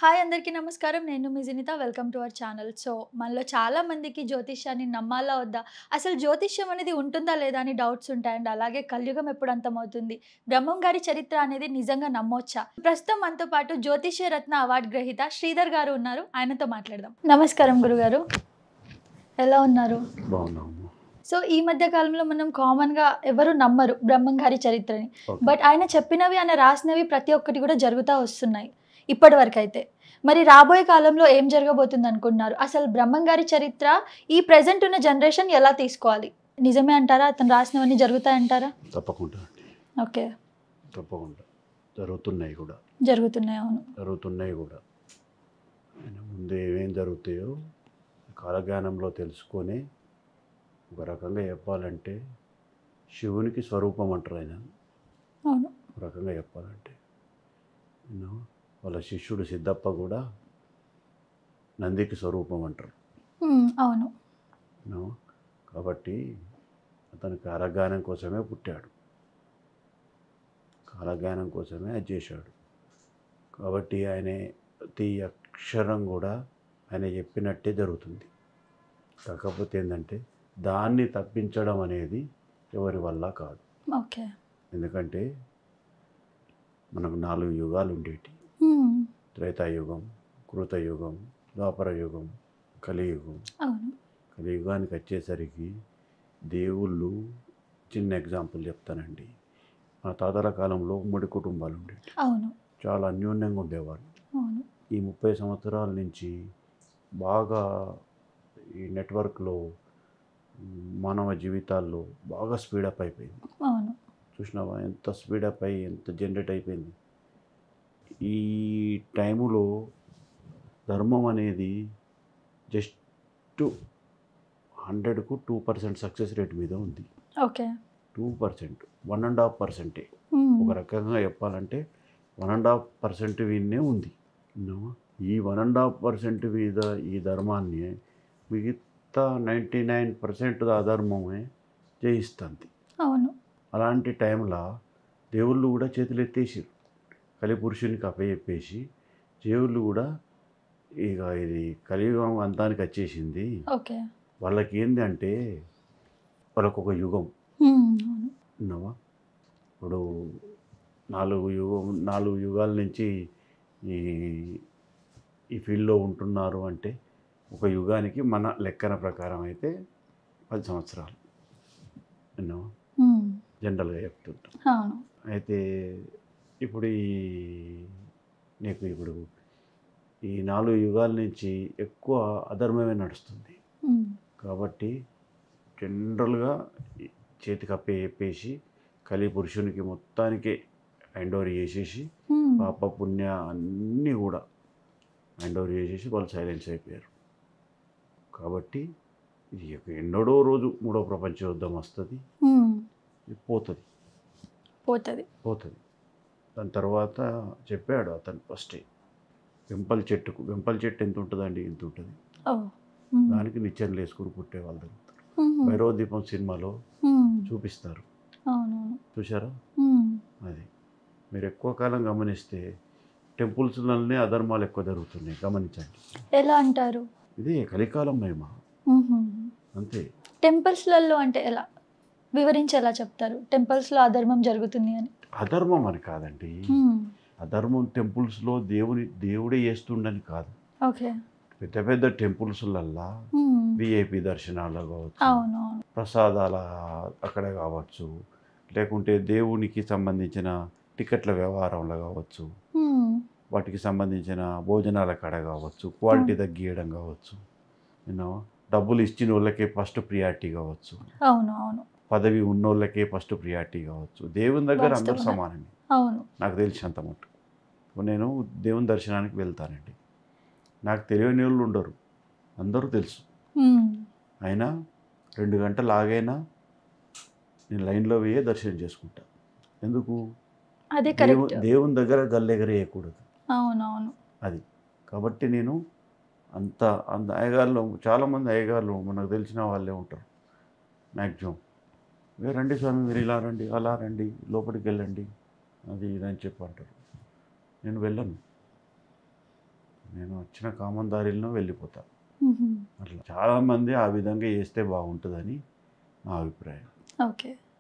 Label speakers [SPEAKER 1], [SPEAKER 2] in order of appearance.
[SPEAKER 1] Hi అందరికీ నమస్కారం. నేను మీ Jinitha. Welcome to our channel. So, మనలో చాలా మందికి జ్యోతిష్యాన్ని నమ్మాలా వద్దా? అసలు జ్యోతిష్యం అనేది ఉంటుందా లేదా అని డౌట్స్ ఉంటాయండి. అలాగే కలియుగం ఎప్పుడు అంతమవుతుంది? బ్రహ్మం గారి చరిత్ర అనేది నిజంగా నమ్మొచ్చా? ప్రస్తుతం మనతో పాటు జ్యోతిష్య రత్న అవార్డ్ గ్రహీత శ్రీధర్ గారు ఉన్నారు. ఆయనతో మాట్లాడదాం. నమస్కారం గురుగారు. ఎలా ఉన్నారు?
[SPEAKER 2] బాగున్నాము.
[SPEAKER 1] సో, ఈ మధ్య కాలంలో మనం కామన్‌గా ఎవరు నమ్మరు బ్రహ్మం గారి చరిత్రని.
[SPEAKER 2] ఓకే.
[SPEAKER 1] బట్ ఆయన చెప్పినవి, ఆయన రాసినవి ప్రతి ఒక్కటి కూడా జరుగుతా వస్తున్నాయి ఇప్పటివరకైతే. మరి రాబోయే కాలంలో ఏం జరగబోతుంది అనుకుంటున్నారు? అసలు బ్రహ్మం గారి చరిత్ర ఈ ప్రెజెంట్ ఉన్న జనరేషన్ ఎలా తీసుకోవాలి? నిజమే అంటారా? అతను రాసినవన్నీ జరుగుతాయంటారా?
[SPEAKER 2] తప్పకుండా అండి.
[SPEAKER 1] ఓకే.
[SPEAKER 2] తప్పకుండా. జరుగుతున్నాయి కూడా.
[SPEAKER 1] జరుగుతున్నాయి. అవును.
[SPEAKER 2] జరుగుతున్నాయి కూడా. ఆయన ముందు ఏమేం జరుగుతాయో కాలజ్ఞానంలో తెలుసుకొని ఒక రకంగా చెప్పాలంటే శివునికి స్వరూపం అంటారు ఆయన.
[SPEAKER 1] అవును.
[SPEAKER 2] ఒక రకంగా చెప్పాలంటే వాళ్ళ శిష్యుడు సిద్ధప్ప కూడా నందికి స్వరూపం అంటారు.
[SPEAKER 1] అవును.
[SPEAKER 2] కాబట్టి అతను కాలజ్ఞానం కోసమే పుట్టాడు, కాలజ్ఞానం కోసమే అది చేశాడు. కాబట్టి ఆయన ప్రతి అక్షరం కూడా ఆయన చెప్పినట్టే జరుగుతుంది. కాకపోతే ఏంటంటే దాన్ని తప్పించడం అనేది ఎవరి వల్ల కాదు.
[SPEAKER 1] ఓకే.
[SPEAKER 2] ఎందుకంటే మనకు 4 యుగాలు ఉండేటి. త్రేతాయుగం, కృతయుగం, ద్వాపర యుగం, కలియుగం.
[SPEAKER 1] అవును.
[SPEAKER 2] కలియుగానికి వచ్చేసరికి దేవుళ్ళు, చిన్న ఎగ్జాంపుల్ చెప్తానండి. మా తాతల కాలంలో ఉమ్మడి కుటుంబాలు ఉండేవి.
[SPEAKER 1] అవును.
[SPEAKER 2] చాలా అన్యోన్యంగా ఉండేవాళ్ళు.
[SPEAKER 1] అవును.
[SPEAKER 2] ఈ 30 సంవత్సరాల నుంచి బాగా ఈ నెట్వర్క్లో మానవ జీవితాల్లో బాగా స్పీడప్ అయిపోయింది.
[SPEAKER 1] అవును.
[SPEAKER 2] చూసినావా ఎంత స్పీడప్ అయ్యి ఎంత జనరేట్ అయిపోయింది. ఈ టైములో ధర్మం అనేది జస్ట్ 100కు 2% సక్సెస్ రేట్ మీద ఉంది.
[SPEAKER 1] ఓకే.
[SPEAKER 2] 2%, 1.5%. ఒక రకంగా చెప్పాలంటే 1.5% వీనే ఉంది. ఈ 1.5% మీద ఈ ధర్మాన్ని మిగతా 99% అధర్మమే జయిస్తుంది.
[SPEAKER 1] అవును.
[SPEAKER 2] అలాంటి టైంలో దేవుళ్ళు కూడా చేతులు ఎత్తేసారు. కలిపురుషునికి అప్పచెప్పేసి దేవుళ్ళు కూడా ఇక ఇది కలియుగం అంతానికి వచ్చేసింది.
[SPEAKER 1] ఓకే.
[SPEAKER 2] వాళ్ళకి ఏంటంటే వాళ్ళకు ఒక యుగం ఉన్నావా. ఇప్పుడు 4 యుగాల నుంచి ఈ ఈ ఫీల్డ్లో ఉంటున్నారు అంటే ఒక యుగానికి మన లెక్కన ప్రకారం అయితే 10 సంవత్సరాలు విన్నావా, జనరల్గా చెప్తుంటాం.
[SPEAKER 1] అవును.
[SPEAKER 2] అయితే ఇప్పుడు ఇప్పుడు ఈ 4 యుగాల నుంచి ఎక్కువ అధర్మమే నడుస్తుంది. కాబట్టి జనరల్గా చేతికి చెప్పేసి కలి పురుషునికి మొత్తానికి హ్యాండ్ ఓవర్ చేసేసి పాప పుణ్య అన్నీ కూడా హ్యాండ్ ఓవర్ చేసేసి వాళ్ళు సైలెన్స్ అయిపోయారు. కాబట్టి ఇది ఎన్నడో రోజు 3వ ప్రపంచ యుద్ధం వస్తుంది, పోతుంది. దాని తర్వాత చెప్పాడు అతను ఫస్ట్ వెంపల చెట్టు ఎంత ఉంటుందండి, ఎంత ఉంటుంది. దానికి నిచ్చెనలు వేసుకుని పుట్టే వాళ్ళు దొరుకుతారు. భైరవ దీపం సినిమాలో చూపిస్తారు, చూసారా. అది మీరు ఎక్కువ కాలం గమనిస్తే టెంపుల్స్లోనే అధర్మాలు ఎక్కువ జరుగుతున్నాయి, గమనించండి.
[SPEAKER 1] ఎలా అంటారు?
[SPEAKER 2] ఇది కలికాలం మహిమ అంతే.
[SPEAKER 1] టెంపుల్స్లలో అంటే ఎలా వివరించి ఎలా చెప్తారు? టెంపుల్స్లో అధర్మం జరుగుతుంది అని.
[SPEAKER 2] అధర్మం అని కాదండి, అధర్మం టెంపుల్స్లో దేవుడే చేస్తుండని కాదు.
[SPEAKER 1] ఓకే.
[SPEAKER 2] పెద్ద పెద్ద టెంపుల్స్లల్లా విఐపి దర్శనాలు కావచ్చు,
[SPEAKER 1] అవును.
[SPEAKER 2] ప్రసాదాల అక్కడ కావచ్చు, లేకుంటే దేవునికి సంబంధించిన టికెట్ల వ్యవహారంలో కావచ్చు, వాటికి సంబంధించిన భోజనాల కాడ కావచ్చు, క్వాలిటీ తగ్గియడం కావచ్చు, డబ్బులు ఇచ్చిన వాళ్ళకే ఫస్ట్ ప్రియారిటీ కావచ్చు, పదవి ఉన్నోళ్ళకే ఫస్ట్ ప్రియారిటీ కావచ్చు. దేవుని దగ్గర అందరూ సమానమే. నాకు తెలిసినంత మటుకు నేను దేవుని దర్శనానికి వెళ్తానండి. నాకు తెలియని వాళ్ళు ఉండరు, అందరూ తెలుసు. అయినా 2 గంటలు ఆగైనా నేను లైన్లో వేయే దర్శనం చేసుకుంటా. ఎందుకు? దేవుని దగ్గర గల్లెగరేయకూడదు. అది కాబట్టి నేను అంత అయ్యగారులు, చాలామంది అయ్యగారులు మనకు తెలిసిన వాళ్ళే ఉంటారు మ్యాక్సిమం. రండి స్వామి, మీరు ఇలా రండి, అలా రండి, లోపలికి వెళ్ళండి, అది ఇదని చెప్పి అంటారు. నేను వెళ్ళను. నేను వచ్చిన కామన్ దారిలో వెళ్ళిపోతా.
[SPEAKER 1] హుహు.
[SPEAKER 2] అట్లా చాలామంది ఆ విధంగా చేస్తే బాగుంటుందని నా అభిప్రాయం.
[SPEAKER 1] ఓకే.